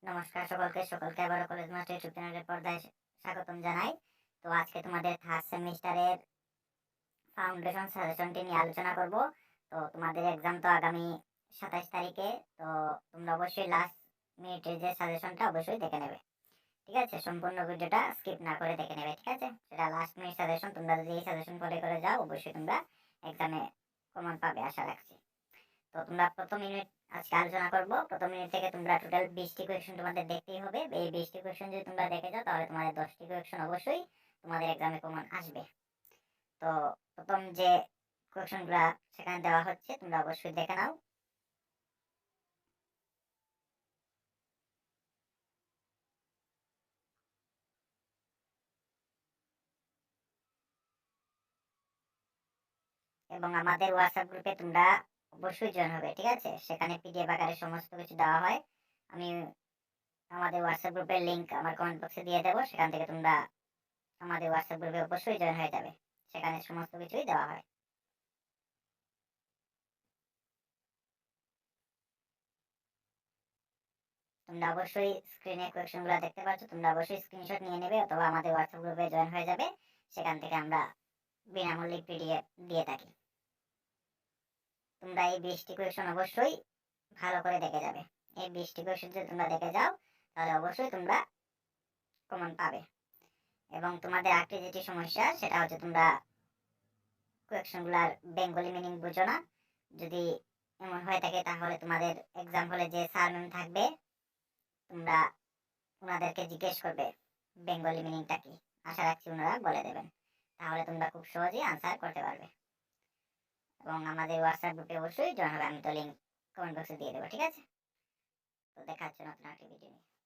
নমস্কার সকলকে আবারও কলেজ মাস্টার ইউটিউব চ্যানেলের পর্দায় স্বাগতম জানাই। তো আজকে তোমাদের থার্ড সেমিস্টারের ফাউন্ডেশন সাজেশনটি নিয়ে আলোচনা করব। তো তোমাদের এক্সাম তো আগামী 27 তারিখে। তো তোমরা অবশ্যই লাস্ট মিনিটের যে সাজেশনটা অবশ্যই দেখে নেবে, ঠিক আছে? সম্পূর্ণ ভিডিওটা স্কিপ না করে দেখে নেবে, ঠিক আছে? সেটা লাস্ট মিনিট সাজেশন, তোমরা যদি এই সাজেশন ফলো করে যাও অবশ্যই তোমরা এক্সামে কমন পাবে আশা রাখছি। তো তোমরা প্রথম ইউনিট আজকে আলোচনা করব। প্রথম ইউনিট থেকে তোমরা টোটাল 20টি কোয়েশ্চেন তোমাদের দেখতেই হবে। এই 20টি কোয়েশ্চেন যদি তোমরা দেখে যাও তাহলে তোমাদের 10টি কোয়েশ্চেন অবশ্যই তোমাদের এক্সামে কমন আসবে। তো প্রথম যে কোয়েশ্চেনগুলো সেখানে দেওয়া হচ্ছে তোমরা অবশ্যই দেখে নাও। এবং আমাদের হোয়াটসঅ্যাপ গ্রুপে তোমরা অবশ্যই জয়েন হবে, ঠিক আছে? সেখানে পিডিএফ আকারে সমস্ত কিছু দেওয়া হয়। আমি আমাদের হোয়াটসঅ্যাপ গ্রুপের লিংক আমার কমেন্ট বক্সে দিয়ে দেবো, সেখান থেকে তোমরা আমাদের হোয়াটসঅ্যাপ গ্রুপে অবশ্যই জয়েন হয়ে যাবে। সেখানে সমস্ত কিছুই দেওয়া হয়। তোমরা অবশ্যই স্ক্রিনে কোয়েশ্চেনগুলো দেখতে পাচ্ছ, তোমরা অবশ্যই স্ক্রিনশট নিয়ে নেবে অথবা আমাদের হোয়াটসঅ্যাপ গ্রুপে জয়েন হয়ে যাবে। সেখান থেকে আমরা বিনামূল্যে পিডিএফ দিয়ে থাকি। তোমরা এই 20টি কোয়েশ্চেন অবশ্যই ভালো করে দেখে যাবে। এই 20টি কোয়েশ্চেন যদি তোমরা দেখে যাও তাহলে অবশ্যই তোমরা কমন পাবে। এবং তোমাদের আরেকটি যেটি সমস্যা সেটা হচ্ছে তোমরা কোয়েশ্চেনগুলোর বেঙ্গলি মিনিং বুঝো না। যদি এমন হয়ে থাকে তাহলে তোমাদের এক্সাম হলে যে স্যার ম্যাম থাকবে তোমরা ওনাদেরকে জিজ্ঞেস করবে বেঙ্গলি মিনিংটা কি। আশা রাখছি ওনারা বলে দেবেন, তাহলে তোমরা খুব সহজেই আনসার করতে পারবে। এবং আমাদের হোয়াটসঅ্যাপ গ্রুপে অবশ্যই জয়েন হবে, আমি তো লিঙ্ক কমেন্ট বক্সে দিয়ে দেবো, ঠিক আছে? তো দেখা হচ্ছে নতুন একটা ভিডিও নিয়ে।